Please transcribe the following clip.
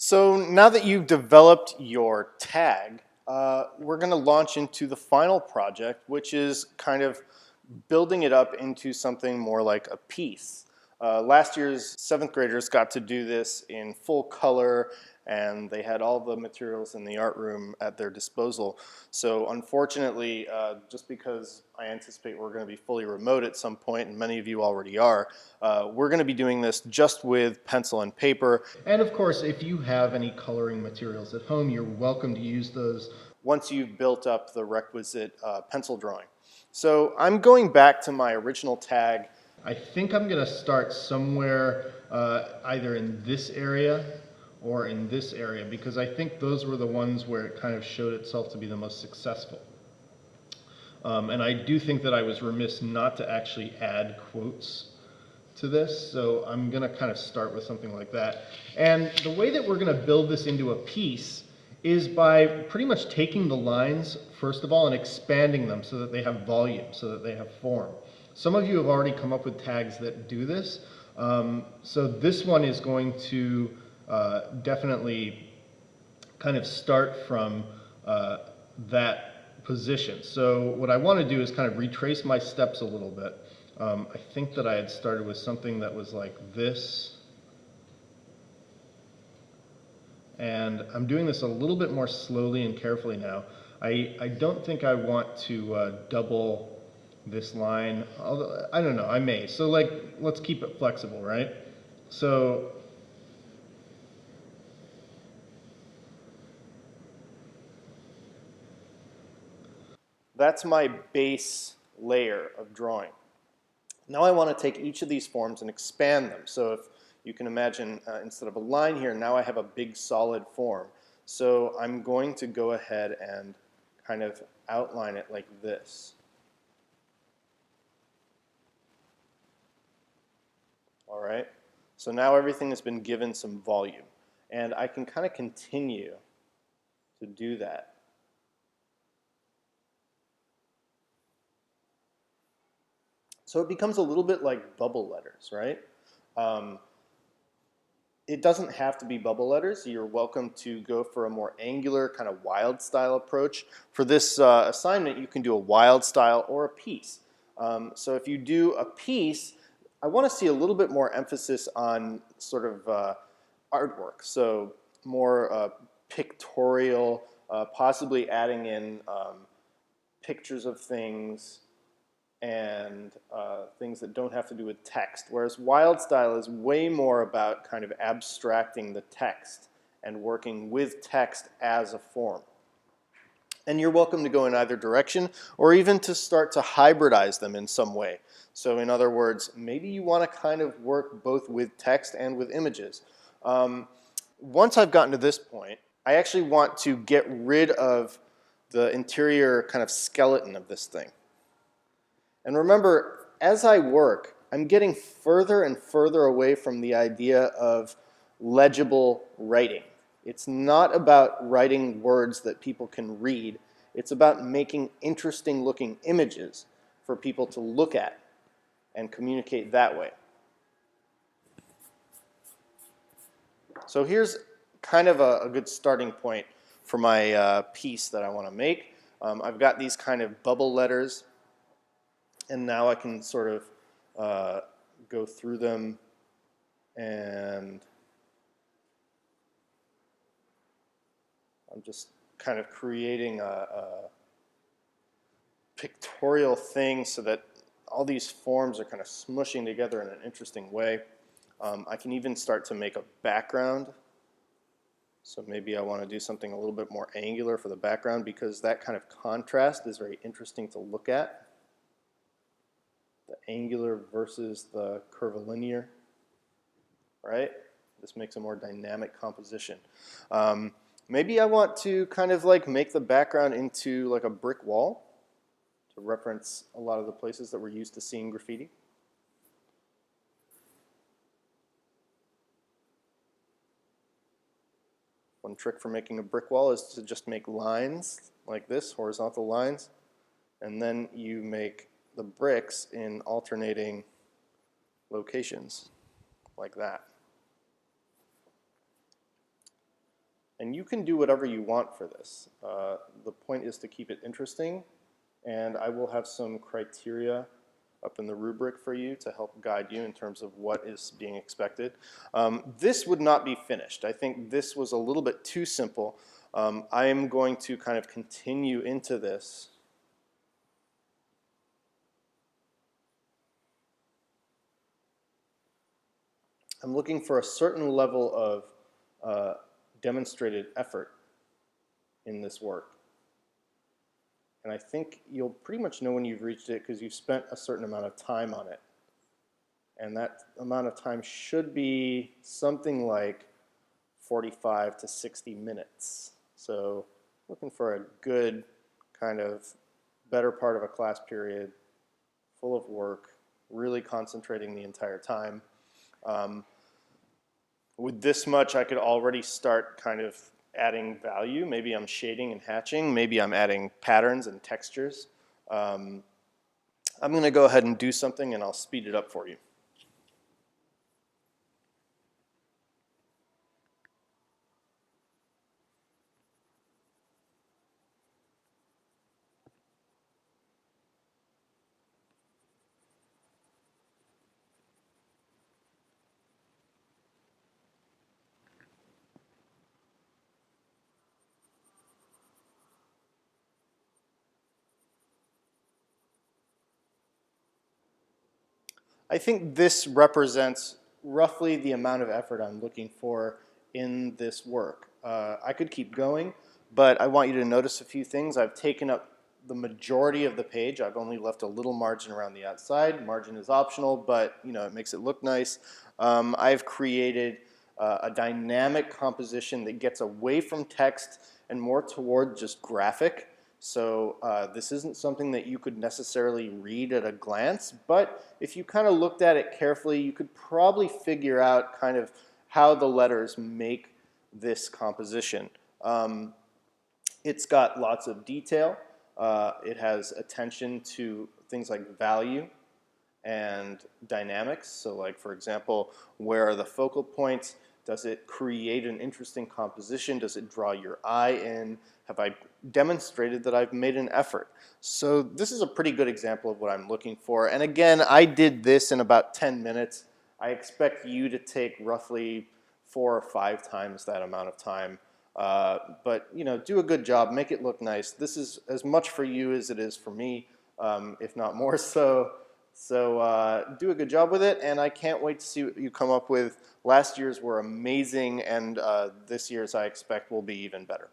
So now that you've developed your tag, we're going to launch into the final project, which is kind of building it up into something more like a piece. Last year's 7th graders got to do this in full color, and they had all the materials in the art room at their disposal. So unfortunately, just because I anticipate we're going to be fully remote at some point, and many of you already are, we're going to be doing this just with pencil and paper. And of course, if you have any coloring materials at home, you're welcome to use those once you've built up the requisite pencil drawing. So I'm going back to my original tag. I think I'm going to start somewhere either in this area or in this area, because I think those were the ones where it kind of showed itself to be the most successful. And I do think that I was remiss not to actually add quotes to this, so I'm going to kind of start with something like that. And the way that we're going to build this into a piece is by pretty much taking the lines, first of all, and expanding them so that they have volume, so that they have form. Some of you have already come up with tags that do this. So this one is going to definitely kind of start from that position. So what I want to do is kind of retrace my steps a little bit. I think that I had started with something that was like this. And I'm doing this a little bit more slowly and carefully now. I don't think I want to double this line, although I don't know, I may. So like, let's keep it flexible, right? So that's my base layer of drawing. Now I want to take each of these forms and expand them. So if you can imagine, instead of a line here, now I have a big solid form. So I'm going to go ahead and kind of outline it like this. All right, so now everything has been given some volume, and I can kind of continue to do that. So it becomes a little bit like bubble letters, right? It doesn't have to be bubble letters. You're welcome to go for a more angular kind of wild style approach. For this assignment, you can do a wild style or a piece. So if you do a piece, I want to see a little bit more emphasis on sort of artwork. So more pictorial, possibly adding in pictures of things and things that don't have to do with text, whereas Wildstyle is way more about kind of abstracting the text and working with text as a form. And you're welcome to go in either direction, or even to start to hybridize them in some way. So in other words, maybe you want to kind of work both with text and with images. Once I've gotten to this point, I actually want to get rid of the interior kind of skeleton of this thing. And remember, as I work, I'm getting further and further away from the idea of legible writing. It's not about writing words that people can read. It's about making interesting looking images for people to look at and communicate that way. So here's kind of a good starting point for my piece that I want to make. I've got these kind of bubble letters, and now I can sort of go through them, and I'm just kind of creating a pictorial thing so that all these forms are kind of smushing together in an interesting way. I can even start to make a background. So maybe I want to do something a little bit more angular for the background, because that kind of contrast is very interesting to look at. The angular versus the curvilinear, right? This makes a more dynamic composition. Maybe I want to kind of like make the background into like a brick wall to reference a lot of the places that we're used to seeing graffiti. One trick for making a brick wall is to just make lines like this, horizontal lines, and then you make the bricks in alternating locations like that. And you can do whatever you want for this. The point is to keep it interesting, and I will have some criteria up in the rubric for you to help guide you in terms of what is being expected. This would not be finished. I think this was a little bit too simple. I am going to kind of continue into this. I'm looking for a certain level of demonstrated effort in this work. And I think you'll pretty much know when you've reached it because you've spent a certain amount of time on it. And that amount of time should be something like 45 to 60 minutes. So looking for a good kind of better part of a class period, full of work, really concentrating the entire time. With this much, I could already start kind of adding value. Maybe I'm shading and hatching. Maybe I'm adding patterns and textures. I'm going to go ahead and do something, and I'll speed it up for you. I think this represents roughly the amount of effort I'm looking for in this work. I could keep going, but I want you to notice a few things. I've taken up the majority of the page. I've only left a little margin around the outside. Margin is optional, but it makes it look nice. I've created a dynamic composition that gets away from text and more toward just graphic. So this isn't something that you could necessarily read at a glance, but if you kind of looked at it carefully, you could probably figure out kind of how the letters make this composition. It's got lots of detail. It has attention to things like value and dynamics. So like, for example, where are the focal points? Does it create an interesting composition? Does it draw your eye in? Have I demonstrated that I've made an effort? So this is a pretty good example of what I'm looking for. And again, I did this in about 10 minutes. I expect you to take roughly 4 or 5 times that amount of time. But do a good job, make it look nice. This is as much for you as it is for me, if not more so. So do a good job with it, and I can't wait to see what you come up with. Last year's were amazing, and this year's I expect will be even better.